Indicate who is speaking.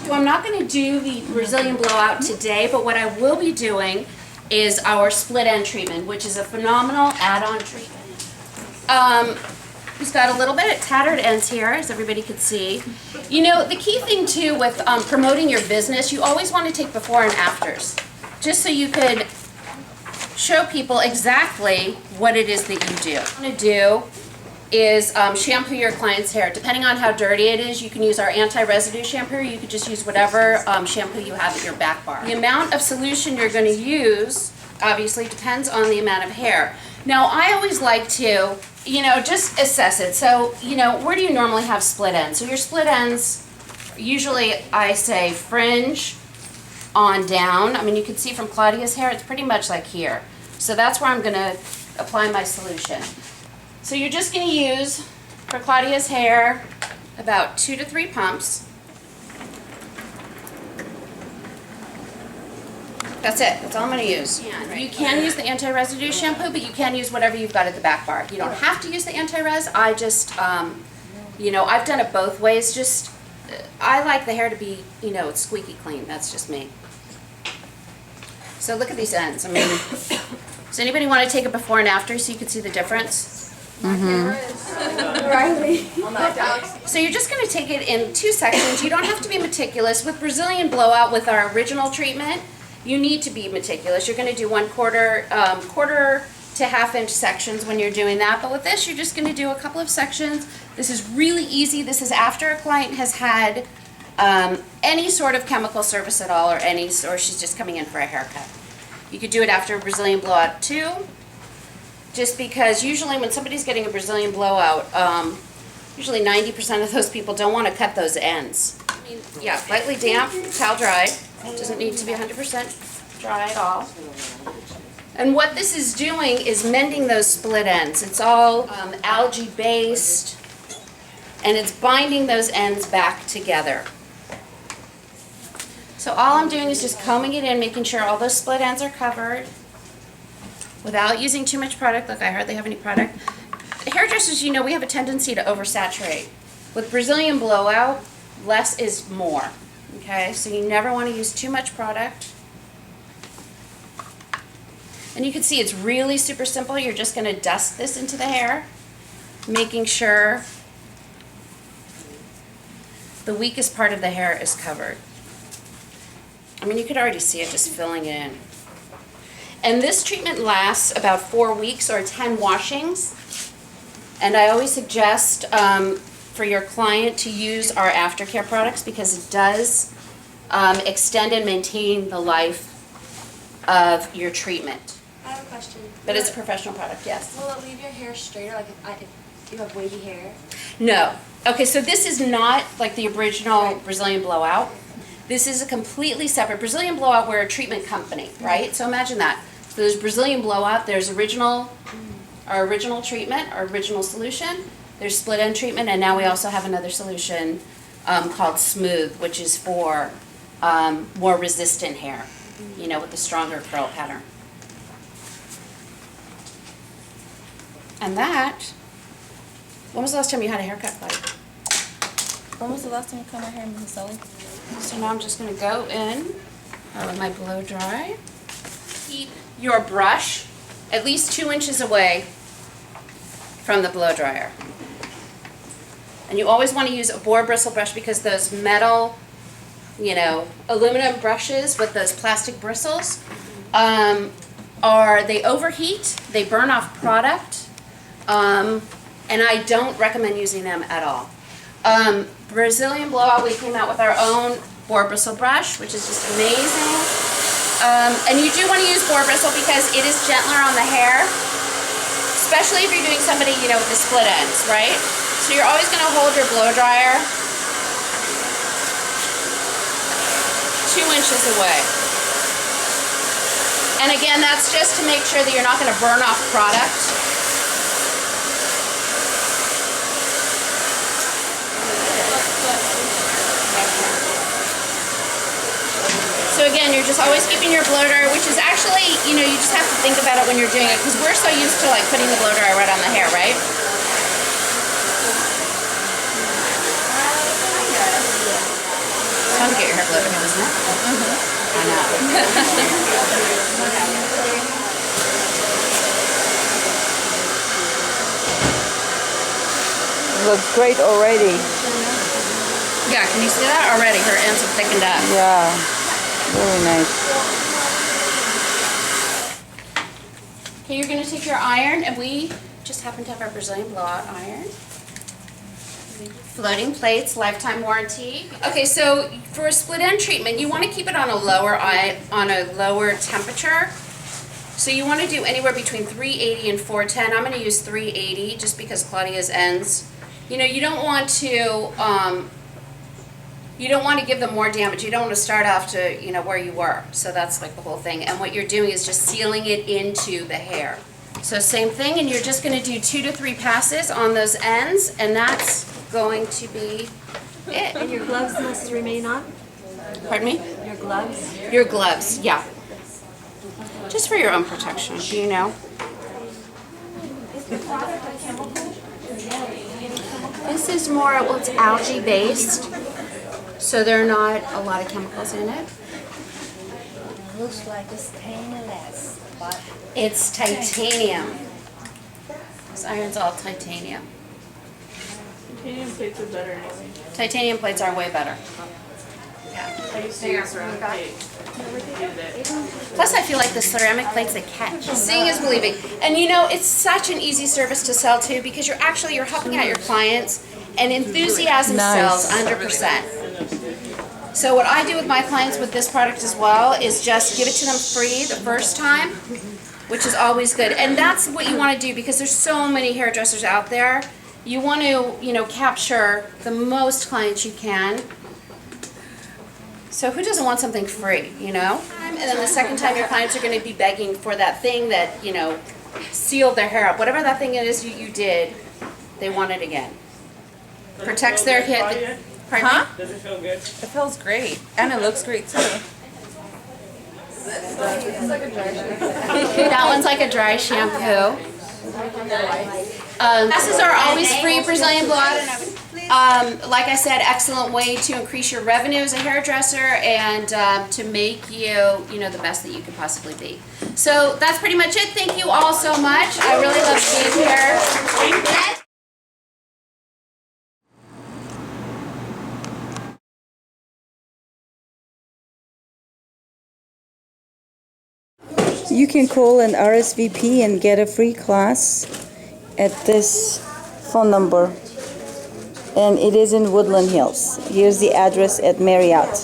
Speaker 1: So I'm not going to do the Brazilian blowout today, but what I will be doing is our split end treatment, which is a phenomenal add-on treatment. He's got a little bit of tattered ends here, as everybody could see. You know, the key thing too with promoting your business, you always want to take before and afters, just so you could show people exactly what it is that you do. What I'm going to do is shampoo your client's hair. Depending on how dirty it is, you can use our anti-residue shampoo, or you could just use whatever shampoo you have at your back bar. The amount of solution you're going to use obviously depends on the amount of hair. Now, I always like to, you know, just assess it. So, you know, where do you normally have split ends? So your split ends, usually I say fringe on down. I mean, you can see from Claudia's hair, it's pretty much like here. So that's where I'm going to apply my solution. So you're just going to use, for Claudia's hair, about 2 to 3 pumps. That's it. That's all I'm going to use. You can use the anti-residue shampoo, but you can use whatever you've got at the back bar. You don't have to use the anti-res. I just, you know, I've done it both ways. Just, I like the hair to be, you know, it's squeaky clean. That's just me. So look at these ends. I mean, does anybody want to take a before and after so you can see the difference? So you're just going to take it in 2 sections. You don't have to be meticulous. With Brazilian blowout, with our original treatment, you need to be meticulous. You're going to do 1/4 quarter to half-inch sections when you're doing that. But with this, you're just going to do a couple of sections. This is really easy. This is after a client has had any sort of chemical service at all, or she's just coming in for a haircut. You could do it after a Brazilian blowout too. Just because usually when somebody's getting a Brazilian blowout, usually 90% of those people don't want to cut those ends. I mean, yeah, lightly damp, towel dry. It doesn't need to be 100% dry at all. And what this is doing is mending those split ends. It's all algae based, and it's binding those ends back together. So all I'm doing is just combing it in, making sure all those split ends are covered, without using too much product. Look, I hardly have any product. Hairdressers, you know, we have a tendency to oversaturate. With Brazilian blowout, less is more. Okay, so you never want to use too much product. And you can see it's really super simple. You're just going to dust this into the hair, making sure the weakest part of the hair is covered. I mean, you could already see it just filling it in. And this treatment lasts about 4 weeks or 10 washings. And I always suggest for your client to use our aftercare products because it does extend and maintain the life of your treatment.
Speaker 2: I have a question.
Speaker 1: But it's a professional product, yes.
Speaker 2: Will it leave your hair straighter, like if you have wavy hair?
Speaker 1: No. Okay, so this is not like the original Brazilian blowout. This is a completely separate Brazilian blowout. We're a treatment company, right? So imagine that. So there's Brazilian blowout, there's our original treatment, our original solution, there's split end treatment, and now we also have another solution called smooth, which is for more resistant hair, you know, with the stronger curl pattern. And that, when was the last time you had a haircut, Claudia?
Speaker 3: When was the last time you cut my hair, Mrs. Sully?
Speaker 1: So now I'm just going to go in with my blow dry. Keep your brush at least 2 inches away from the blow dryer. And you always want to use a boar bristle brush because those metal, you know, aluminum brushes with those plastic bristles they overheat, they burn off product, and I don't recommend using them at all. Brazilian blowout, we came out with our own boar bristle brush, which is just amazing. And you do want to use boar bristle because it is gentler on the hair, especially if you're doing somebody, you know, with the split ends, right? So you're always going to hold your blow dryer 2 inches away. And again, that's just to make sure that you're not going to burn off product. So again, you're just always keeping your blow dryer, which is actually, you know, you just have to think about it when you're doing it, because we're so used to like putting the blow dryer right on the hair, right? It's fun to get your hair beautiful, isn't it? I know.
Speaker 4: Looks great already.
Speaker 1: Yeah, can you see that already? Her ends have thickened up.
Speaker 4: Yeah, very nice.
Speaker 1: Okay, you're gonna take your iron, and we just happen to have our Brazilian blowout iron. Floating plates, lifetime warranty. Okay, so for a split end treatment, you want to keep it on a lower temperature. So you want to do anywhere between 380 and 410. I'm going to use 380 just because Claudia's ends. You know, you don't want to give them more damage. You don't want to start off to, you know, where you were. So that's like the whole thing. And what you're doing is just sealing it into the hair. So same thing, and you're just going to do 2 to 3 passes on those ends, and that's going to be it.
Speaker 2: And your gloves must remain on?
Speaker 1: Pardon me?
Speaker 2: Your gloves?
Speaker 1: Your gloves, yeah. Just for your own protection, you know. This is more, well, it's algae based, so there are not a lot of chemicals in it.
Speaker 2: Looks like it's stainless, but
Speaker 1: It's titanium. This iron's all titanium.
Speaker 3: Titanium plates are better anyway.
Speaker 1: Titanium plates are way better.
Speaker 3: I used to use ceramic plate.
Speaker 1: Plus, I feel like the ceramic plates, they catch. Seeing is believing. And you know, it's such an easy service to sell too, because you're helping out your clients, and enthusiasm sells 100%. So what I do with my clients with this product as well is just give it to them free the first time, which is always good. And that's what you want to do, because there's so many hairdressers out there. You want to, you know, capture the most clients you can. So who doesn't want something free, you know? And then the second time your clients are going to be begging for that thing that, you know, sealed their hair up. Whatever that thing is you did, they want it again. Protects their hair. Pardon me?
Speaker 3: Does it feel good?
Speaker 4: It feels great, and it looks great too.
Speaker 1: That one's like a dry shampoo. Classes are always free, Brazilian blowout and everything. Like I said, excellent way to increase your revenue as a hairdresser and to make you, you know, the best that you could possibly be. So that's pretty much it. Thank you all so much. I really love being here.
Speaker 4: You can call an RSVP and get a free class at this phone number. And it is in Woodland Hills. Here's the address at Marriott.